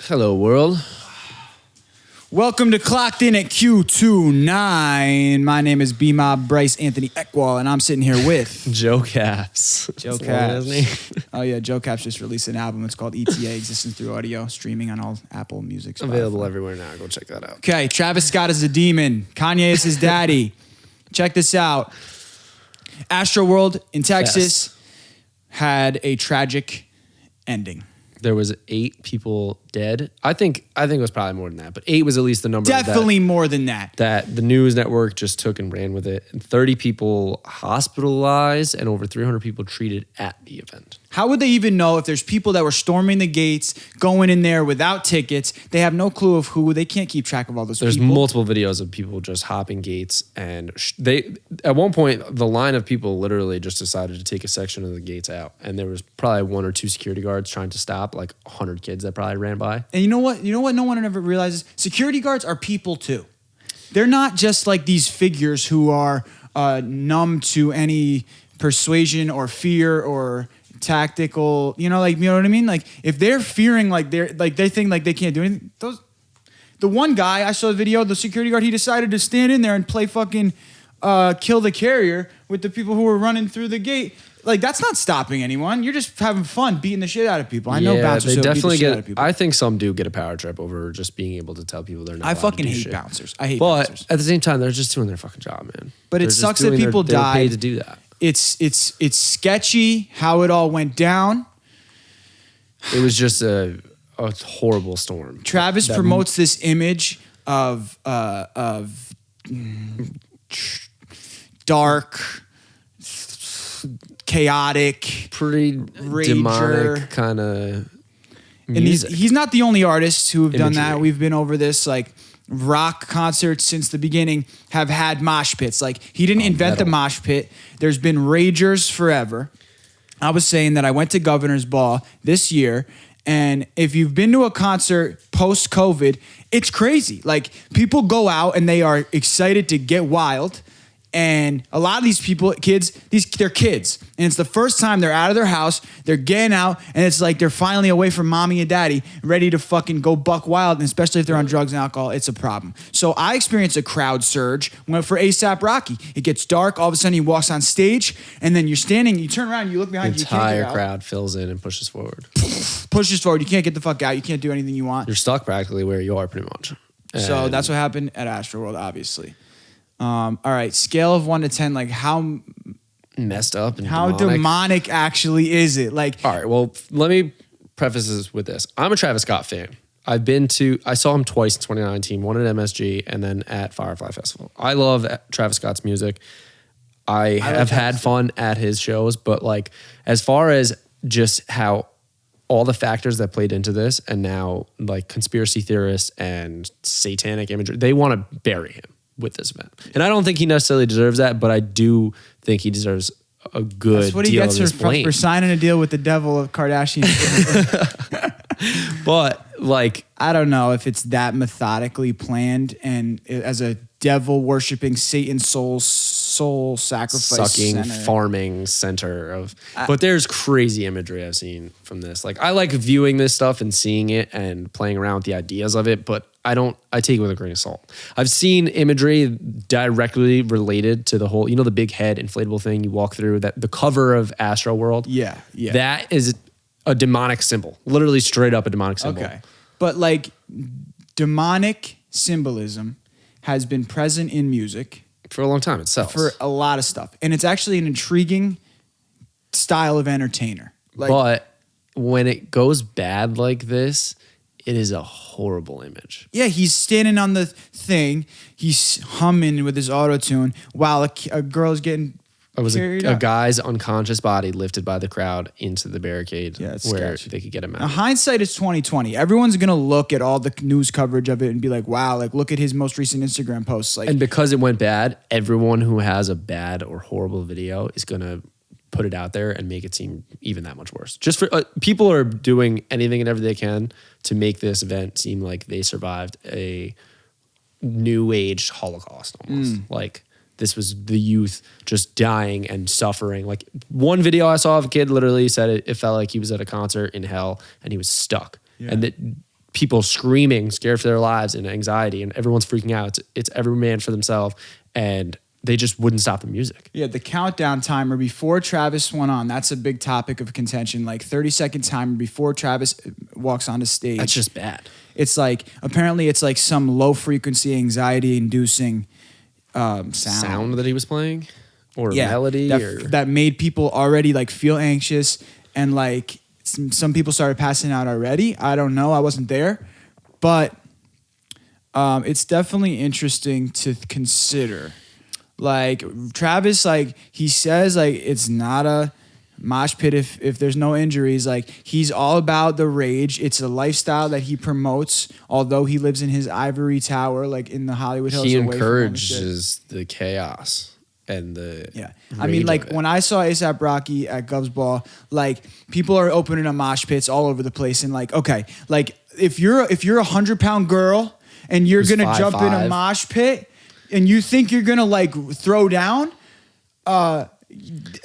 Hello, world. Welcome to Clocked In at Q29. My name is Bmob Bryce Anthony Eckwall, and I'm sitting here with Joe Capps. Joe Capps. Oh yeah, Joe Capps just released an album. It's called ETA, Existence Through Audio, streaming on all Apple Music. Spotify. Available everywhere now. Go check that out. Okay, Travis Scott is a demon. Kanye is his daddy. Check this out. AstroWorld in Texas had a tragic ending. There was 8 people dead. I think it was probably more than that, but 8 was at least the number. Definitely more than that. That the news network just took and ran with it. And 30 people hospitalized and over 300 people treated at the event. How would they even know if there's people that were storming the gates, going in there without tickets? They have no clue of who. They can't keep track of all those people. There's multiple videos of people just hopping gates, and they at one point the line of people literally just decided to take a section of the gates out, and there was probably 1 or 2 security guards trying to stop like 100 kids that probably ran by. And you know what? No one ever realizes security guards are people too. They're not just like these figures who are numb to any persuasion or fear or tactical, you know what I mean? Like if they're fearing, they think like they can't do anything. The one guy I saw the video, the security guard, he decided to stand in there and play fucking kill the carrier with the people who were running through the gate. Like that's not stopping anyone. You're just having fun beating the shit out of people. I know bouncers they beat definitely the shit out of people. I think some do get a power trip over just being able to tell people they're not. I fucking hate shit. bouncers. I hate but bouncers. At the same time, they're just doing their fucking job, man. But They're it just sucks that doing people they're died. paid to do that. It's sketchy how it all went down. It was just a horrible storm. Travis promotes this image of dark, chaotic, pretty rager. demonic kind of music. And he's not the only artist who have done that. Imagery. We've been over this. Like rock concerts since the beginning have had mosh pits. Like he didn't invent the mosh pit. There's been ragers forever. I was saying that I went to Governor's Ball this year, and if you've been to a concert post-COVID, it's crazy. Like people go out and they are excited to get wild. And a lot of these people, they're kids. And it's the first time they're out of their house, they're getting out, and it's like they're finally away from mommy and daddy, ready to fucking go buck wild, and especially if they're on drugs and alcohol, it's a problem. So I experienced a crowd surge when for A$AP Rocky. It gets dark, all of a sudden he walks on stage, and then you're standing, you turn around, you look behind the you, can't get entire out. crowd fills in and pushes forward. Pushes forward, you can't get the fuck out, you can't do anything you want. You're stuck practically where you are pretty much. So that's what happened at Astroworld, obviously. All right, scale of 1 to 10, like how messed up and how demonic actually is it? Like, all right, well, let me preface this with this. I'm a Travis Scott fan. I saw him twice in 2019, one at MSG and then at Firefly Festival. I love Travis Scott's music. I have had fun at his shows, but like as far as just how all the factors that played into this, and now like conspiracy theorists and satanic imagery, they want to bury him with this event. And I don't think he necessarily deserves that, but I do think he deserves a good that's what he deal gets of his blame. for signing a deal with the devil of Kardashian. But like, I don't know if it's that methodically planned and as a devil worshiping Satan soul sacrifice sucking center. Farming center of, but there's crazy imagery I've seen from this. Like I like viewing this stuff and seeing it and playing around with the ideas of it, but I take it with a grain of salt. I've seen imagery directly related to the whole, the big head inflatable thing you walk through, that the cover of AstroWorld. Yeah. That is a demonic symbol, literally straight up a demonic symbol. Okay. But like demonic symbolism has been present in music for a long time itself. For a lot of stuff. And it's actually an intriguing style of entertainer. But when it goes bad like this, it is a horrible image. Yeah, he's standing on the thing. He's humming with his auto-tune while a girl's getting It was carried a up. guy's unconscious body lifted by the crowd into the barricade Yeah, it's where sketchy. they could get him Now, out. hindsight is 2020. Everyone's going to look at all the news coverage of it and be like, wow, like look at his most recent Instagram posts. Like, And because it went bad, everyone who has a bad or horrible video is going to put it out there and make it seem even that much worse. Just for people are doing anything and everything they can to make this event seem like they survived a new age Holocaust almost. Like this was the youth just dying and suffering. Like one video I saw of a kid literally said it felt like he was at a concert in hell and he was stuck. Yeah. And that people screaming, scared for their lives and anxiety, and everyone's freaking out. It's every man for themselves, and they just wouldn't stop the music. Yeah, the countdown timer before Travis went on, that's a big topic of contention. Like 30-second timer before Travis walks onto stage. That's just bad. It's like, apparently it's like some low frequency anxiety inducing sound that he was playing or melody that made people already like feel anxious, and like some people started passing out already. I don't know. I wasn't there, but it's definitely interesting to consider. Like Travis, like he says, like it's not a mosh pit if there's no injuries. Like he's all about the rage. It's a lifestyle that he promotes. Although he lives in his ivory tower, like in the Hollywood Hills, he encourages the chaos and the I mean, like when I saw A$AP Rocky at Gov's Ball, like people are opening up mosh pits all over the place, and like okay, like if you're a 100-pound girl and you're gonna 5'5" jump in a mosh pit and you think you're gonna like throw down,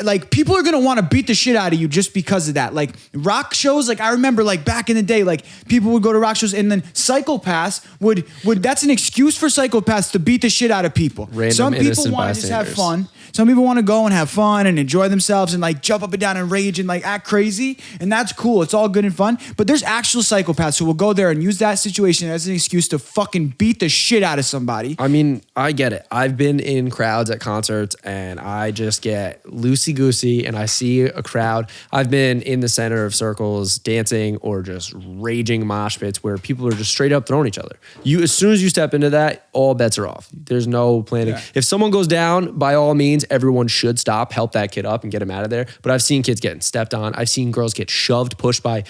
like people are gonna want to beat the shit out of you just because of that. Like rock shows, like I remember like back in the day, like people would go to rock shows and then psychopaths would that's an excuse for psychopaths to beat the shit out of people. Some people want to just have fun. Some people want to go and have fun and enjoy themselves and like jump up and down and rage and like act crazy, and that's cool. It's all good and fun. But there's actual psychopaths who will go there and use that situation as an excuse to fucking beat the shit out of somebody. I mean, I get it. I've been in crowds at concerts and I just get loosey-goosey and I see a crowd. I've been in the center of circles dancing or just raging mosh pits where people are just straight up throwing each other. As soon as you step into that, all bets are off. There's no planning. Yeah. If someone goes down, by all means, everyone should stop, help that kid up and get him out of there. But I've seen kids getting stepped on. I've seen girls get shoved, pushed by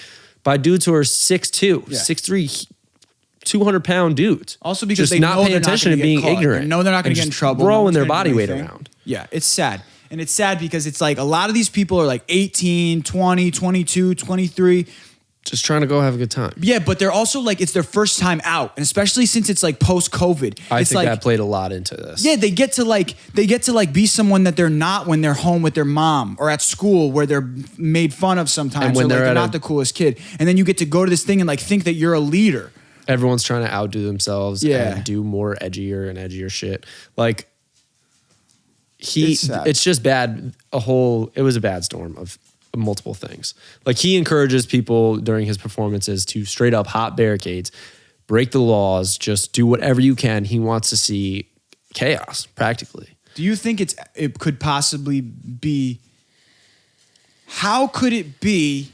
dudes who are 6'2", 6'3", 200-pound dudes. Also because just they not know paying attention and being ignorant. They know they're not going to get in trouble. Throwing their body weight around. Yeah, it's sad. And it's sad because it's like a lot of these people are like 18, 20, 22, 23. Just trying to go have a good time. Yeah, but they're also like, it's their first time out. And especially since it's like post-COVID. I think that played a lot into this. Yeah, they get to be someone that they're not when they're home with their mom or at school where they're made fun of sometimes. And when they're not the coolest kid. And then you get to go to this thing and like think that you're a leader. Everyone's trying to outdo themselves and do more edgier and edgier shit. Like, it's just bad. It was a bad storm of multiple things. Like he encourages people during his performances to straight up hop barricades, break the laws, just do whatever you can. He wants to see chaos practically. Do you think it could possibly be, how could it be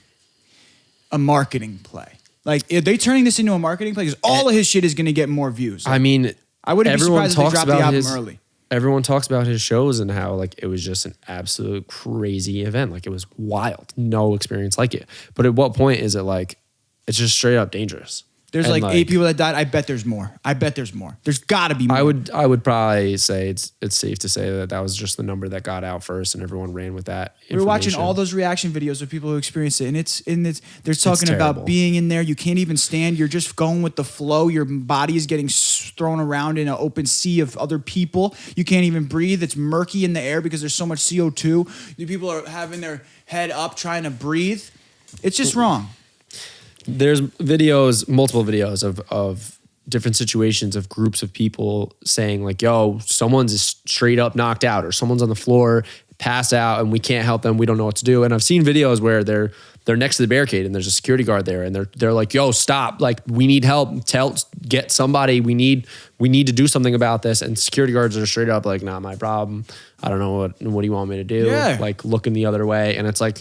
a marketing play? Like are they turning this into a marketing play? Because all of his shit is going to get more views. I mean, I wouldn't be surprised if they dropped the album early. Everyone talks about his shows and how like it was just an absolute crazy event. Like it was wild. No experience like it. But at what point is it like, it's just straight up dangerous? There's like 8 people that died. I bet there's more. There's got to be more. I would probably say it's safe to say that was just the number that got out first, and everyone ran with that. We were watching all those reaction videos of people who experienced it, and they're talking about being in there. You can't even stand. You're just going with the flow. Your body is getting thrown around in an open sea of other people. You can't even breathe. It's murky in the air because there's so much CO2. The people are having their head up trying to breathe. It's just wrong. There's multiple videos of different situations of groups of people saying like, yo, someone's straight up knocked out or someone's on the floor, passed out, and we can't help them. We don't know what to do. And I've seen videos where they're next to the barricade and there's a security guard there and they're like, yo, stop. Like we need help. Get somebody. We need to do something about this. And security guards are straight up like, not my problem. I don't know what do you want me to do? Yeah. Like looking the other way. And it's like,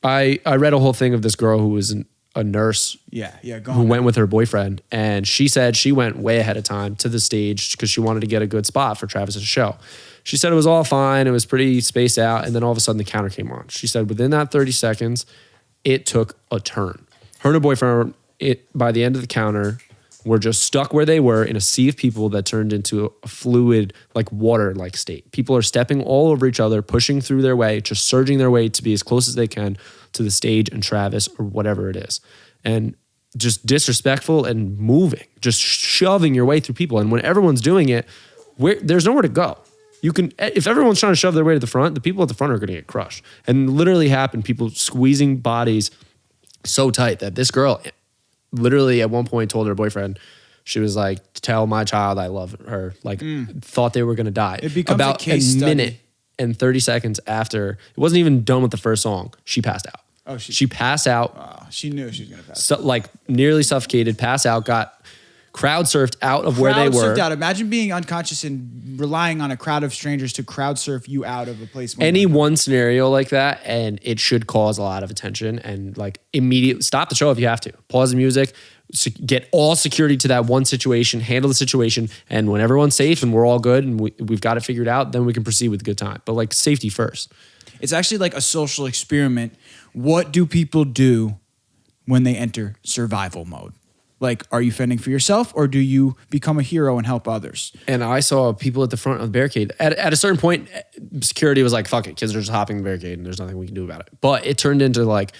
I read a whole thing of this girl who was a nurse who went with her boyfriend, and she said she went way ahead of time to the stage because she wanted to get a good spot for Travis's show. She said it was all fine. It was pretty spaced out. And then all of a sudden the counter came on. She said within that 30 seconds, it took a turn. Her and her boyfriend, by the end of the counter, were just stuck where they were in a sea of people that turned into a fluid, like water-like state. People are stepping all over each other, pushing through their way, just surging their way to be as close as they can to the stage and Travis or whatever it is. And just disrespectful and moving, just shoving your way through people. And when everyone's doing it, there's nowhere to go. If everyone's trying to shove their way to the front, the people at the front are going to get crushed. And literally happened, people squeezing bodies so tight that this girl literally at one point told her boyfriend, she was like, tell my child I love her. Like thought they were going to die. It becomes about a case study. minute and 30 seconds after, it wasn't even done with the first song. She passed out. Oh, she passed out. She knew she was going to pass. So, like nearly suffocated, passed out, got crowd surfed out of where they were. Out. Imagine being unconscious and relying on a crowd of strangers to crowd surf you out of a place. Any one scenario like that, and it should cause a lot of attention. And like immediately stop the show if you have to. Pause the music, get all security to that one situation, handle the situation, and when everyone's safe and we're all good and we've got it figured out, then we can proceed with a good time. But like safety first. It's actually like a social experiment. What do people do when they enter survival mode? Like, are you fending for yourself or do you become a hero and help others? And I saw people at the front of the barricade. At a certain point, security was like, fuck it, kids are just hopping the barricade and there's nothing we can do about it. But it turned into like,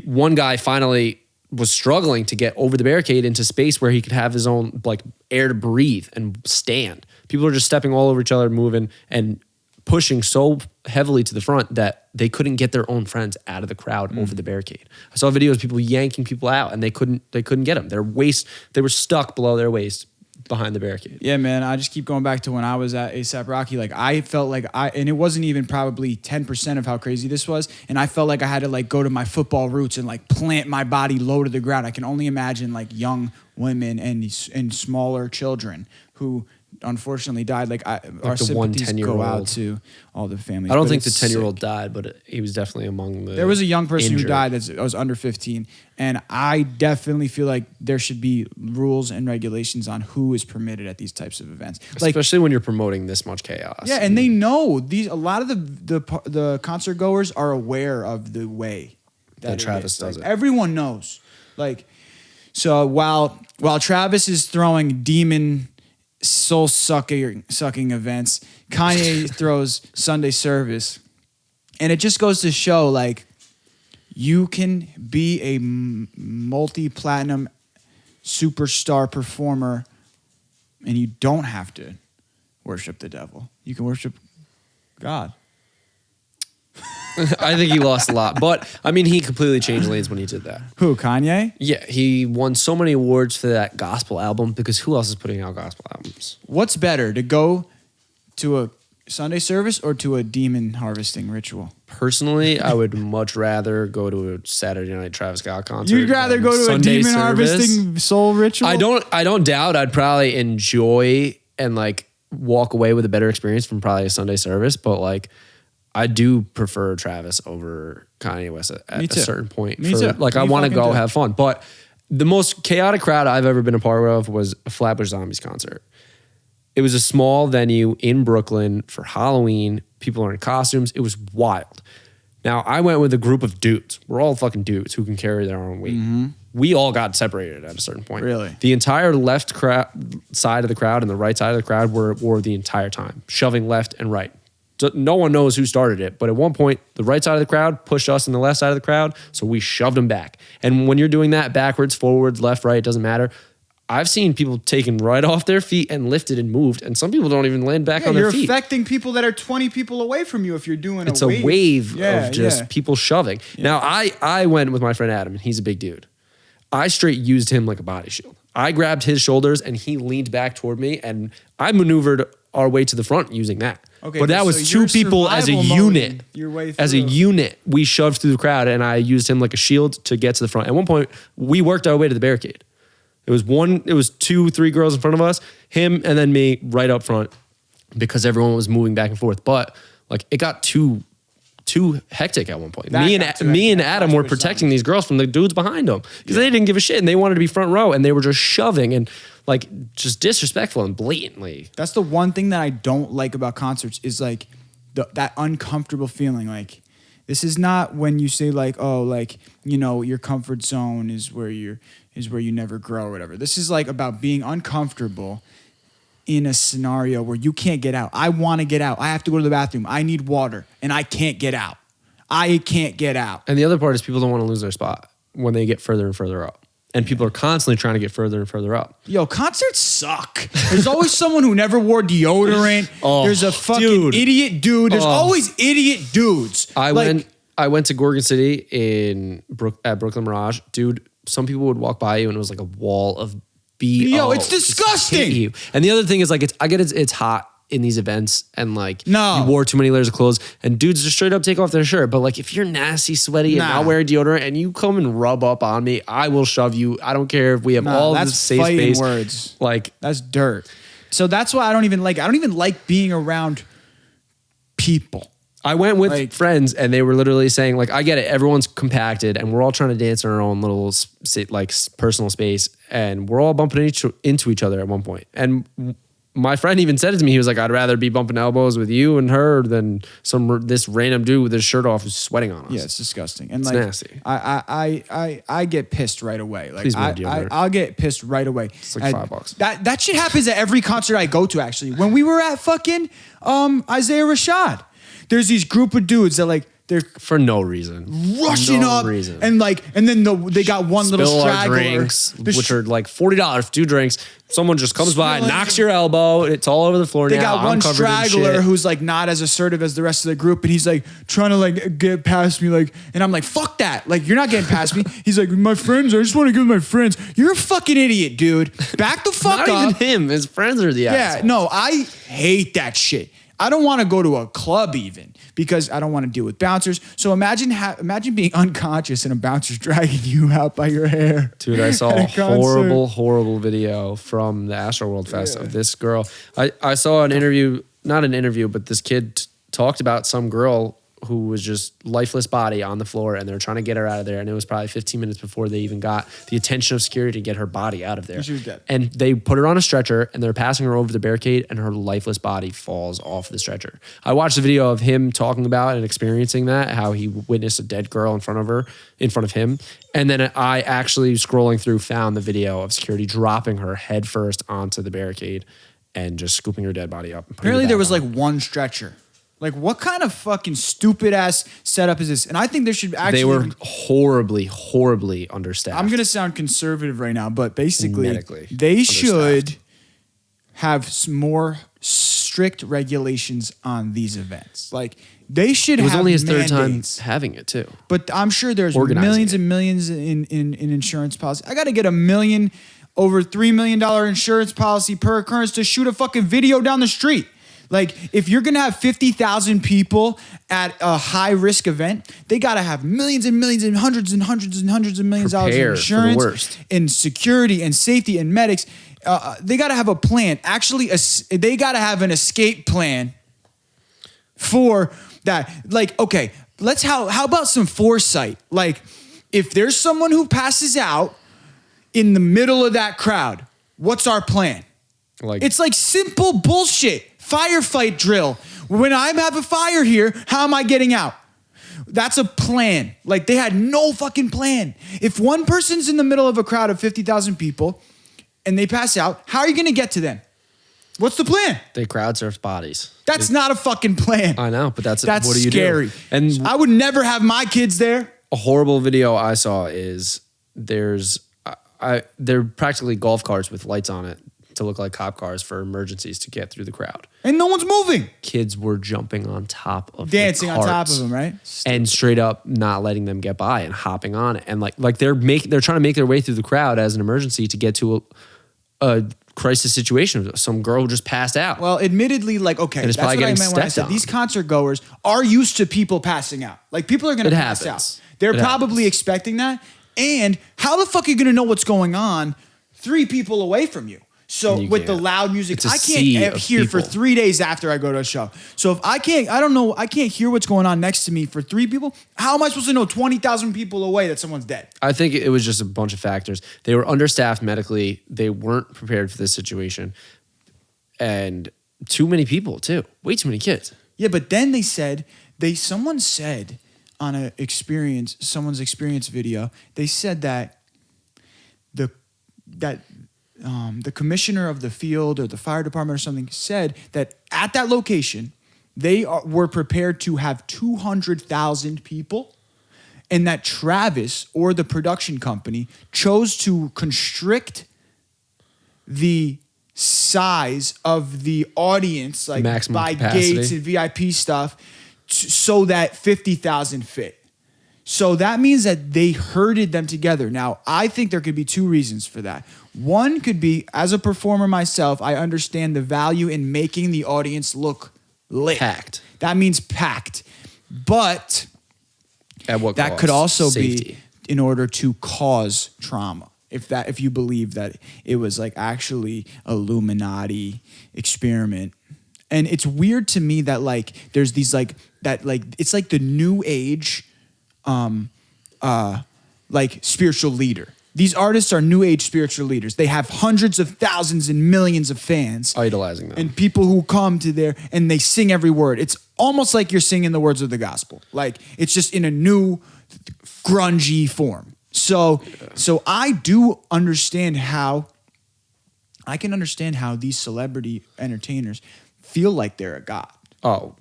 one guy finally was struggling to get over the barricade into space where he could have his own like air to breathe and stand. People are just stepping all over each other, moving and pushing so heavily to the front that they couldn't get their own friends out of the crowd over the barricade. I saw videos of people yanking people out and they couldn't get them. They were stuck below their waist behind the barricade. Yeah, man. I just keep going back to when I was at ASAP Rocky. Like I felt like and it wasn't even probably 10% of how crazy this was. And I felt like I had to like go to my football roots and like plant my body low to the ground. I can only imagine like young women and smaller children who unfortunately died. Like our sympathies go out to all the families. I don't think the 10-year-old died, but he was definitely among the. There was a young person injured. who died that was under 15, and I definitely feel like there should be rules and regulations on who is permitted at these types of events, especially when you're promoting this much chaos. Yeah, and they know these. A lot of the concert goers are aware of the way that Travis does it. Everyone knows. Like, so while Travis is throwing demon soul sucking events, Kanye throws Sunday service, and it just goes to show like you can be a multi-platinum superstar performer and you don't have to worship the devil. You can worship God. I think he lost a lot, but I mean, he completely changed lanes when he did that. Who, Kanye? Yeah, he won so many awards for that gospel album because who else is putting out gospel albums? What's better, to go to a Sunday service or to a demon harvesting ritual? Personally, I would much rather go to a Saturday night Travis Scott concert. You'd rather go to Sunday a demon harvesting soul ritual? I don't doubt I'd probably enjoy and like walk away with a better experience from probably a Sunday service, but like I do prefer Travis over Kanye West at a certain point. Me too. Like I want to go have fun. But the most chaotic crowd I've ever been a part of was a Flatbush Zombies concert. It was a small venue in Brooklyn for Halloween. People are in costumes. It was wild. Now, I went with a group of dudes. We're all fucking dudes who can carry their own weight. Mm-hmm. We all got separated at a certain point. Really? The entire left side of the crowd and the right side of the crowd were the entire time, shoving left and right. So no one knows who started it, but at one point, the right side of the crowd pushed us in the left side of the crowd, so we shoved them back. And when you're doing that backwards, forwards, left, right, it doesn't matter. I've seen people taken right off their feet and lifted and moved, and some people don't even land back on their feet. You're affecting people that are 20 people away from you if you're doing a wave. It's a wave of just people shoving. Yeah. Now, I went with my friend Adam, and he's a big dude. I straight used him like a body shield. I grabbed his shoulders, and he leaned back toward me, and I maneuvered our way to the front using that. Okay, but that was two people as a unit. As a unit, we shoved through the crowd, and I used him like a shield to get to the front. At one point, we worked our way to the barricade. It was 2-3 girls in front of us, him and then me right up front because everyone was moving back and forth. But like it got too hectic at one point. Me and Adam were protecting these girls from the dudes behind them because they didn't give a shit and they wanted to be front row and they were just shoving and like just disrespectful and blatantly. That's the one thing that I don't like about concerts is like that uncomfortable feeling. Like this is not when you say like, oh, like, you know, your comfort zone is where you never grow or whatever. This is like about being uncomfortable in a scenario where you can't get out. I want to get out. I have to go to the bathroom. I need water and I can't get out. I can't get out. And the other part is people don't want to lose their spot when they get further and further up. And people are constantly trying to get further and further up. Yo, concerts suck. There's always someone who never wore deodorant. There's a fucking idiot dude. There's always idiot dudes. I went to Gorgon City at Brooklyn Mirage. Dude some people would walk by you and it was like a wall of BO. Yo, it's disgusting. You. And the other thing is like, I get it's hot in these events and like No. you wore too many layers of clothes and dudes just straight up take off their shirt. But like if you're nasty, sweaty and not wearing deodorant and you come and rub up on me, I will shove you. I don't care if we have all this safe space. Words. Like that's dirt. So that's why I don't even like being around people. I went with friends and they were literally saying like, I get it. Everyone's compacted and we're all trying to dance in our own little like personal space and we're all bumping into each other at one point. And my friend even said it to me. He was like, I'd rather be bumping elbows with you and her than this random dude with his shirt off who's sweating on us. Yeah, it's disgusting. And it's like, nasty. I get pissed right away. Like I'll get pissed right away. It's like $5. That shit happens at every concert I go to, actually. When we were at fucking Isaiah Rashad, there's these group of dudes that like, they're for no reason rushing up and then they got one little straggler, drinks, which are like $40 2 drinks. Someone just comes by, knocks your elbow. It's all over the floor. They got one straggler who's like not as assertive as the rest of the group, and he's like trying to like get past me, like, and I'm like, fuck that, like you're not getting past me. He's like, my friends, I just want to give my friends. You're a fucking idiot, dude. Back the fuck up. Not even him. His friends are the assholes. Yeah, no, I hate that shit. I don't want to go to a club even because I don't want to deal with bouncers. So imagine being unconscious and a bouncer's dragging you out by your hair. Dude, I saw a horrible video from the Astroworld Fest of this girl. I saw an interview, not an interview, but this kid talked about some girl who was just lifeless body on the floor and they were trying to get her out of there. And it was probably 15 minutes before they even got the attention of security to get her body out of there. She was dead. And they put her on a stretcher and they're passing her over the barricade and her lifeless body falls off the stretcher. I watched a video of him talking about and experiencing that, how he witnessed a dead girl in front of him. And then I actually scrolling through found the video of security dropping her head first onto the barricade and just scooping her dead body up. Apparently there was like one stretcher. Like, what kind of fucking stupid ass setup is this? And I think there should actually. They were horribly understaffed. I'm gonna sound conservative right now, but basically, medically they should have some more strict regulations on these events. Like, they should have. It was only his third time having it too. But I'm sure there's millions and millions in insurance policy. I got to get $1 million, over $3 million insurance policy per occurrence to shoot a fucking video down the street. Like, if you're going to have 50,000 people at a high-risk event, they got to have millions and millions and hundreds and hundreds and hundreds of millions of dollars in insurance, in security and safety and medics. They got to have a plan. Actually, they got to have an escape plan for that. Like, okay, how about some foresight? Like, if there's someone who passes out in the middle of that crowd, what's our plan? It's like simple bullshit. Firefight drill. When I have a fire here, how am I getting out? That's a plan. Like, they had no fucking plan. If one person's in the middle of a crowd of 50,000 people and they pass out, how are you going to get to them? What's the plan? They crowd surf bodies. That's not a fucking plan. I know, but that's what do you scary. Do? And I would never have my kids there. A horrible video I saw is they're practically golf carts with lights on it to look like cop cars for emergencies to get through the crowd. And no one's moving. Kids were jumping on top of dancing the on top of them, right? And straight up not letting them get by and hopping on it. And like they're trying to make their way through the crowd as an emergency to get to a crisis situation. Some girl just passed out. Well, admittedly, like, okay, that's what I meant when I said these concert goers are used to people passing out. Like, people are going to pass out. They're probably expecting that. And how the fuck are you going to know what's going on 3 people away from you? So with the loud music, I can't hear for 3 days after I go to a show. So if I can't hear what's going on next to me for 3 people, how am I supposed to know 20,000 people away that someone's dead? I think it was just a bunch of factors. They were understaffed medically. They weren't prepared for this situation. And too many people too. Way too many kids. Yeah, but then someone said on someone's experience video, they said that the commissioner of the field or the fire department or something said that at that location, they were prepared to have 200,000 people, and that Travis or the production company chose to constrict the size of the audience, like maximum by capacity. gates and VIP stuff, so that 50,000 fit. So that means that they herded them together. Now, I think there could be two reasons for that. One could be, as a performer myself, I understand the value in making the audience look lit. Packed. That means packed. But At what that cost? could also Safety. be in order to cause trauma. If you believe that it was like actually Illuminati experiment. And it's weird to me that like there's these like that like it's like the new age like spiritual leader. These artists are new age spiritual leaders. They have hundreds of thousands and millions of fans. Idolizing them. And people who come to there and they sing every word. It's almost like you're singing the words of the gospel. Like it's just in a new grungy form. So I do understand how I can understand how these celebrity entertainers feel like they're a god. Oh,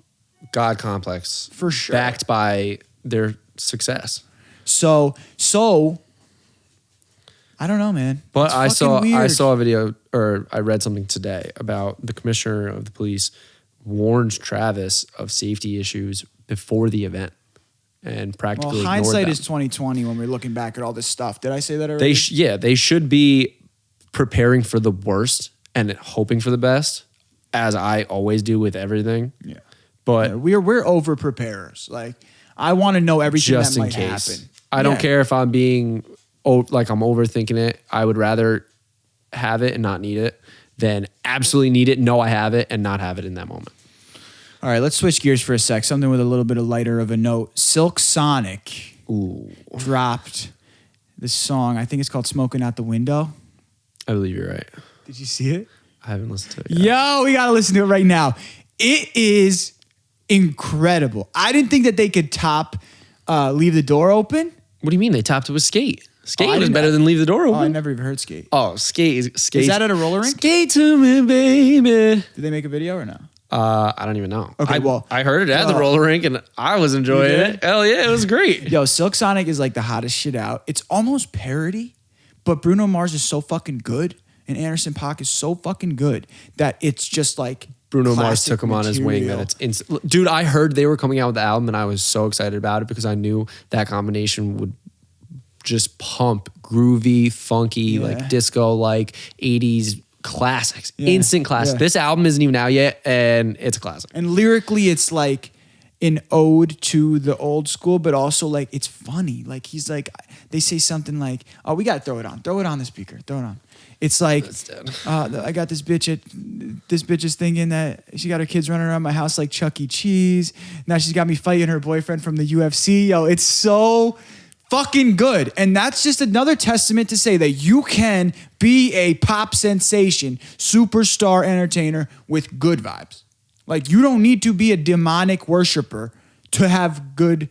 God complex. For sure. Backed by their success. So I don't know, man. But It's I fucking saw weird. a video, or I read something today about the commissioner of the police warned Travis of safety issues before the event and practically Well, ignored hindsight them. is 2020 when we're looking back at all this stuff. Did I say that already? They should be preparing for the worst and hoping for the best, as I always do with everything. Yeah. But Yeah, we're over preparers. Like I want to know everything just that in might case, happen. I don't Yeah. care if I'm being like I'm overthinking it. I would rather have it and not need it than absolutely need it, know I have it, and not have it in that moment. All right, let's switch gears for a sec. Something with a little bit of lighter of a note. Silk Sonic dropped this song. I think it's called "Smoking Out the Window." I believe you're right. Did you see it? I haven't listened to it yet. Yo, we gotta listen to it right now. It is incredible. I didn't think that they could top "Leave the Door Open." What do you mean? They topped it with Skate. Skate I was didn't- better than Leave the Door Oh, I Open. never even heard Skate. Oh, Skate. Is that at a roller rink? Skate to me, baby. Did they make a video or no? I don't even know. Okay, I heard it at the roller rink and I was enjoying You did? it. Hell yeah, it was great. Yo, Silk Sonic is like the hottest shit out. It's almost parody, but Bruno Mars is so fucking good and Anderson .Paak is so fucking good that it's just like Bruno Mars classic took him on his wing. material. That it's dude. I heard they were coming out with the album, and I was so excited about it because I knew that combination would just pump groovy, funky, like disco, like 80s classics, instant classic. Yeah. This album isn't even out yet, and it's a classic. And lyrically, it's like an ode to the old school, but also like it's funny. Like he's like, they say something like, "Oh, we gotta throw it on the speaker, throw it on." It's like, I got this bitch is thinking that she got her kids running around my house like Chuck E. Cheese. Now she's got me fighting her boyfriend from the UFC. Yo, it's so fucking good. And that's just another testament to say that you can be a pop sensation, superstar entertainer with good vibes. Like you don't need to be a demonic worshiper to have good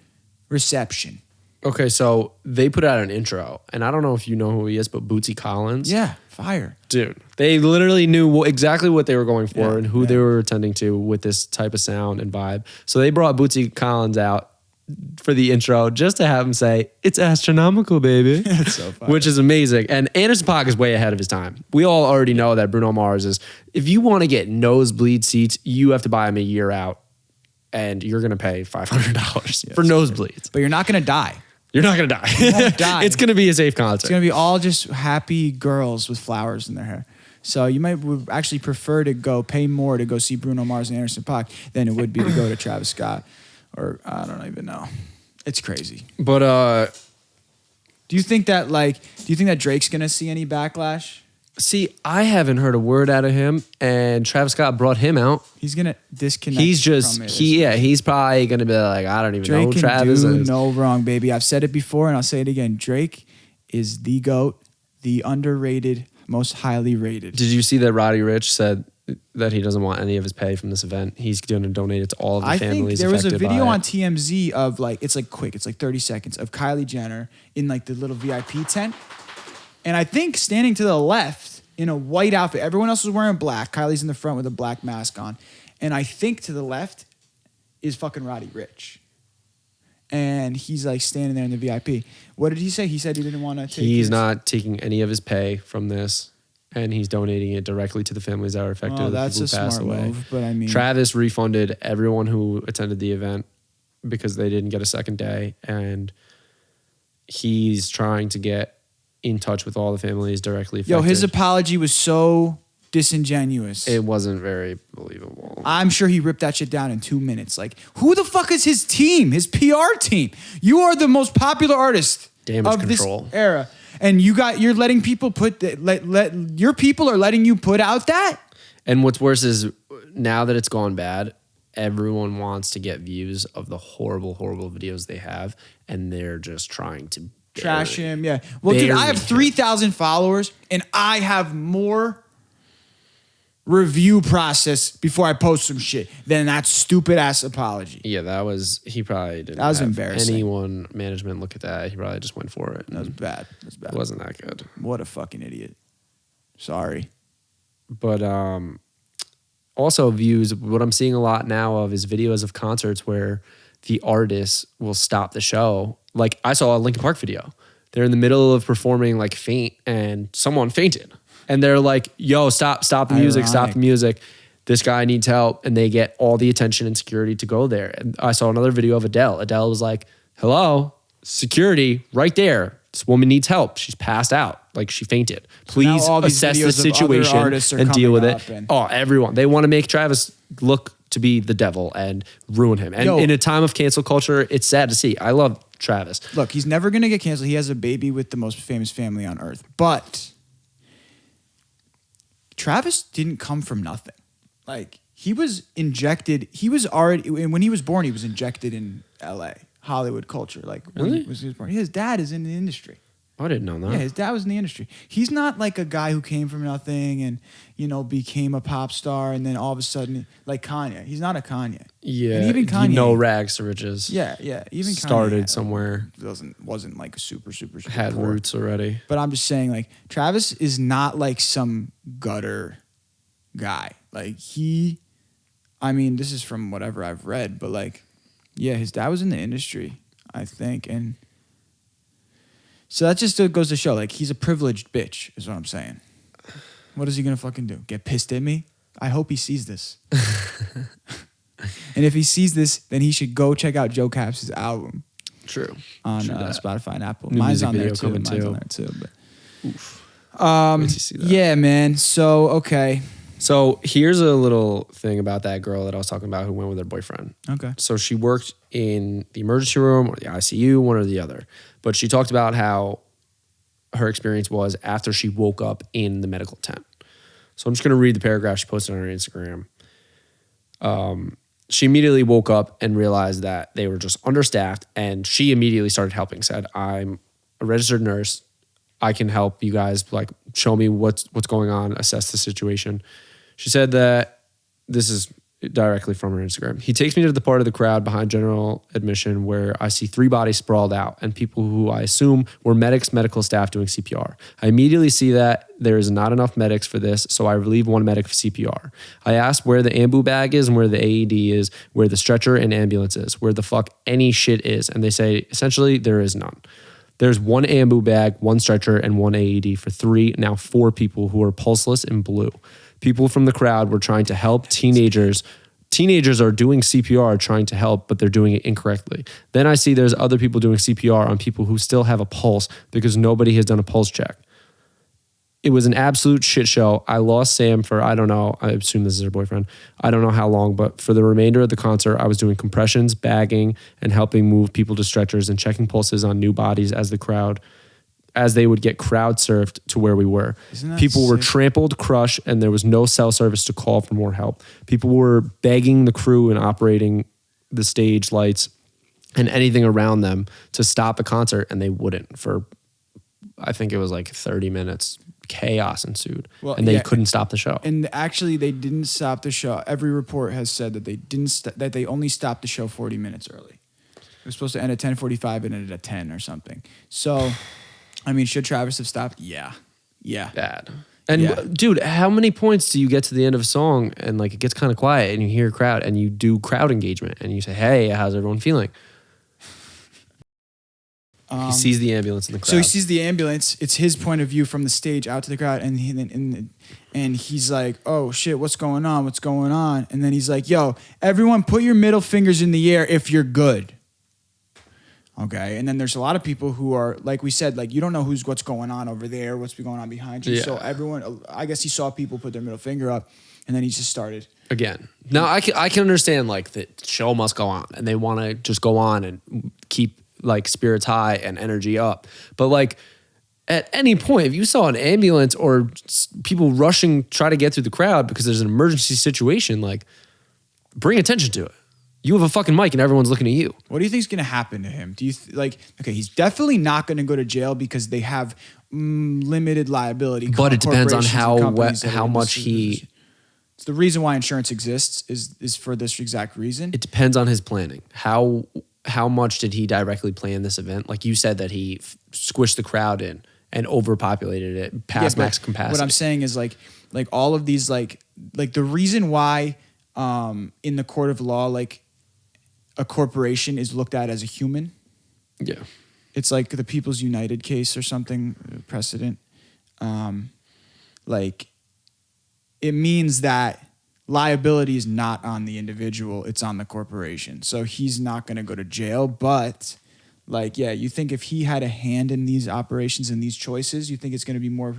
reception. Okay, so they put out an intro, and I don't know if you know who he is, but Bootsy Collins. Yeah, fire. Dude, they literally knew exactly what they were going for Yeah, and who they were attending to with this type of sound and vibe. So they brought Bootsy Collins out for the intro just to have him say, "It's astronomical, baby." That's so fire. Which is amazing. And Anderson .Paak is way ahead of his time. We all already know that Bruno Mars is, if you want to get nosebleed seats, you have to buy him a year out, and you're going to pay $500 for nosebleeds. But you're not going to die. You're not going to die. You won't die. It's going to be a safe concert. It's going to be all just happy girls with flowers in their hair. So you would actually prefer to pay more to go see Bruno Mars and Anderson .Paak than it would be to go to Travis Scott. Or I don't even know. It's crazy. But Do you think that Drake's going to see any backlash? see, I haven't heard a word out of him, and Travis Scott brought him out. He's going to disconnect He's just from it. he's probably gonna be like, I don't even Drake know who can Travis do is. no wrong, baby. I've said it before and I'll say it again. Drake is the GOAT, the underrated, most highly rated. Did you see that Roddy Ricch said that he doesn't want any of his pay from this event? He's going to donate it to all of the I think families there was a affected video by on it. TMZ of like, it's like quick, it's like 30 seconds of Kylie Jenner in like the little VIP tent. And I think standing to the left in a white outfit, everyone else was wearing black. Kylie's in the front with a black mask on. And I think to the left is fucking Roddy Ricch. And he's like standing there in the VIP. What did he say? He said he didn't want to take He's his- not taking any of his pay from this, and he's donating it directly to the families that are affected. Oh, of the that's people a who passed smart away. move. But I mean, Travis refunded everyone who attended the event because they didn't get a second day, and he's trying to get in touch with all the families directly affected. Yo, his apology was so disingenuous. It wasn't very believable. I'm sure he ripped that shit down in 2 minutes. Like, who the fuck is his team? His PR team? You are the most popular artist Damage of control. this era, and you're letting people your people are letting you put out that. And what's worse is now that it's gone bad, everyone wants to get views of the horrible, horrible videos they have, and they're just trying to trash him. Yeah. Well, dude, I have 3,000 followers, and I have more review process before I post some shit than that stupid ass apology. Yeah, he probably didn't. That was have embarrassing. Anyone management look at that? He probably just went for it. That was bad. It wasn't that good. What a fucking idiot. Sorry. But also views. What I'm seeing a lot now of is videos of concerts where the artists will stop the show. Like I saw a Linkin Park video. They're in the middle of performing like Faint, and someone fainted. And they're like, yo, stop the music, stop the music. This guy needs help. And they get all the attention and security to go there. And I saw another video of Adele. Adele was like, hello, security right there. This woman needs help. She's passed out. Like she fainted. Please assess the situation and deal with it. Oh, everyone. They want to make Travis look to be the devil and ruin him. And in a time of cancel culture, it's sad to see. I love Travis. Look, he's never going to get canceled. He has a baby with the most famous family on earth. But Travis didn't come from nothing. Like he was injected. He was already, when he was born, he was injected in LA, Hollywood culture. Like when he was born. His dad is in the industry. I didn't know that. Yeah, his dad was in the industry. He's not like a guy who came from nothing and, became a pop star and then all of a sudden, like Kanye. He's not a Kanye. Yeah. And even Kanye. No rags to riches. Yeah. Even Kanye started somewhere. Wasn't like a super had poor. Roots already. But I'm just saying, like, Travis is not like some gutter guy. Like this is from whatever I've read, but like, yeah, his dad was in the industry, I think. And so that just goes to show, like, he's a privileged bitch, is what I'm saying. What is he gonna fucking do? Get pissed at me? I hope he sees this. And if he sees this, then he should go check out Joe Capps' album. True. On Spotify and Apple. New Mine's music on there video too. coming Mine's too. on there too. But Makes you see that. yeah, man. So okay. So here's a little thing about that girl that I was talking about who went with her boyfriend. Okay. So she worked in the emergency room or the ICU, one or the other. But she talked about how her experience was after she woke up in the medical tent. So I'm just going to read the paragraph she posted on her Instagram. She immediately woke up and realized that they were just understaffed, and she immediately started helping. Said, I'm a registered nurse. I can help you guys, like, show me what's going on, assess the situation. She said that this is directly from her Instagram. He takes me to the part of the crowd behind general admission where I see 3 bodies sprawled out and people who I assume were medical staff doing CPR. I immediately see that there is not enough medics for this, so I relieve one medic for CPR. I ask where the ambu bag is and where the AED is, where the stretcher and ambulance is, where the fuck any shit is, and they say essentially there is none. There's 1 ambu bag, 1 stretcher, and 1 AED for 3, now 4 people who are pulseless and blue. People from the crowd were trying to help teenagers. Teenagers are doing CPR trying to help, but they're doing it incorrectly. Then I see there's other people doing CPR on people who still have a pulse because nobody has done a pulse check. It was an absolute shit show. I lost Sam for, I don't know, I assume this is her boyfriend. I don't know how long, but for the remainder of the concert, I was doing compressions, bagging, and helping move people to stretchers and checking pulses on new bodies as they would get crowd surfed to where we were. People were trampled, crushed, and there was no cell service to call for more help. People were begging the crew and operating the stage lights and anything around them to stop the concert, and they wouldn't. For, I think it was like 30 minutes. Chaos ensued, and they couldn't stop the show. And actually, they didn't stop the show. Every report has said that they didn't. That they only stopped the show 40 minutes early. It was supposed to end at 10:45 and ended at 10 or something. So, I mean, should Travis have stopped? Yeah. Bad. And dude, how many points do you get to the end of a song and like it gets kind of quiet and you hear a crowd and you do crowd engagement and you say, "Hey, how's everyone feeling?" He sees the ambulance in the crowd. So he sees the ambulance. It's his point of view from the stage out to the crowd, and he's like, "Oh shit, what's going on? What's going on?" And then he's like, "Yo, everyone, put your middle fingers in the air if you're good." Okay. And then there's a lot of people who are, like we said, like you don't know what's going on over there, what's going on behind you. Yeah. So everyone, I guess he saw people put their middle finger up and then he just started. Again. Now I can understand like the show must go on and they want to just go on and keep like spirits high and energy up. But like at any point, if you saw an ambulance or people rushing, try to get through the crowd because there's an emergency situation, like bring attention to it. You have a fucking mic and everyone's looking at you. What do you think is going to happen to him? Do you okay, he's definitely not going to go to jail because they have limited liability. But it depends on how much he... It's the reason why insurance exists is for this exact reason. It depends on his planning. How much did he directly plan this event? Like you said that he squished the crowd in and overpopulated it past max capacity. What I'm saying is like all of these like the reason why in the court of law like a corporation is looked at as a human. Yeah. It's like the People's United case or something precedent. Like it means that liability is not on the individual, it's on the corporation. So he's not going to go to jail, but like, yeah, you think if he had a hand in these operations and these choices, you think it's going to be more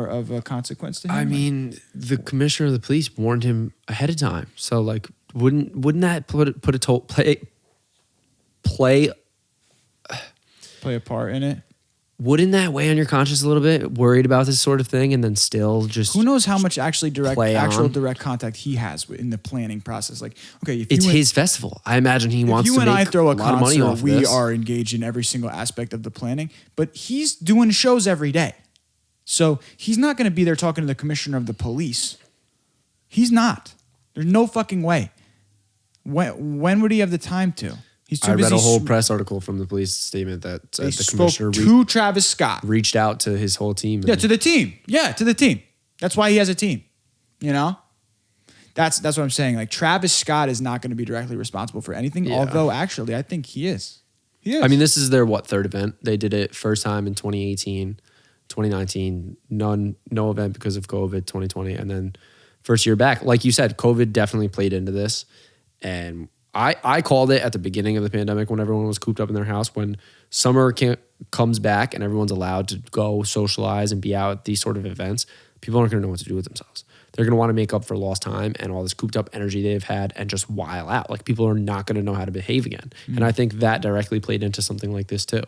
of a consequence to him? I mean, the commissioner of the police warned him ahead of time. So like, wouldn't that play a part in it? Wouldn't that weigh on your conscience a little bit? Worried about this sort of thing, and then still just who knows how much actual direct contact he has in the planning process? Like, okay, if it's his festival. I imagine he wants to make I throw a lot of money off we this. are engaged in every single aspect of the planning, but he's doing shows every day, so he's not going to be there talking to the commissioner of the police. He's not. There's no fucking way. When would he have the time to? He's too busy. I read a whole press article from the police statement that said the commissioner to Travis Scott reached out to his whole team. To the team. Yeah, to the team. That's why he has a team. You know? That's what I'm saying. Like Travis Scott is not going to be directly responsible for anything, although actually I think he is. He is. I mean, this is their third event. They did it first time in 2018, 2019, no event because of COVID, 2020, and then first year back. Like you said, COVID definitely played into this, and I called it at the beginning of the pandemic when everyone was cooped up in their house. When summer comes back and everyone's allowed to go socialize and be out at these sort of events, people aren't going to know what to do with themselves. They're going to want to make up for lost time and all this cooped up energy they've had and just while out. Like people are not going to know how to behave again. Mm-hmm. And I think that directly played into something like this too.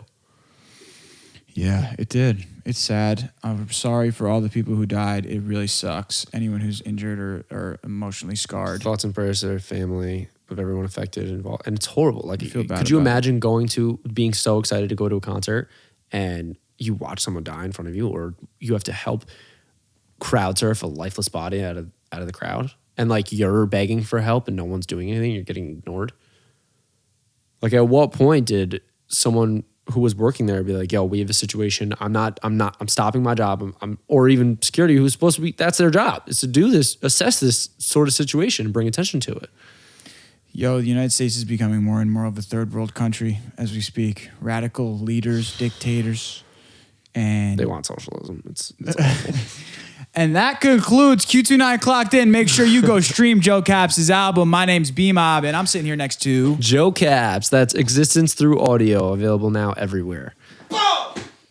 Yeah, it did. It's sad. I'm sorry for all the people who died. It really sucks. Anyone who's injured or emotionally scarred. Thoughts and prayers to their family of everyone affected and involved. And it's horrible. Like, could you imagine being so excited to go to a concert and you watch someone die in front of you, or you have to help crowd surf a lifeless body out of the crowd, and like you're begging for help and no one's doing anything, you're getting ignored? Like, at what point did someone who was working there be like, yo, we have a situation, I'm stopping my job, or even security who's supposed to be, that's their job, is to do this, assess this sort of situation and bring attention to it. Yo, the United States is becoming more and more of a third world country as we speak. Radical leaders, dictators, and they want socialism. It's awful. And that concludes Q29 Clocked In. Make sure you go stream Joe Capps' album. My name's Bmob, and I'm sitting here next to Joe Capps. That's Existence Through Audio, available now everywhere.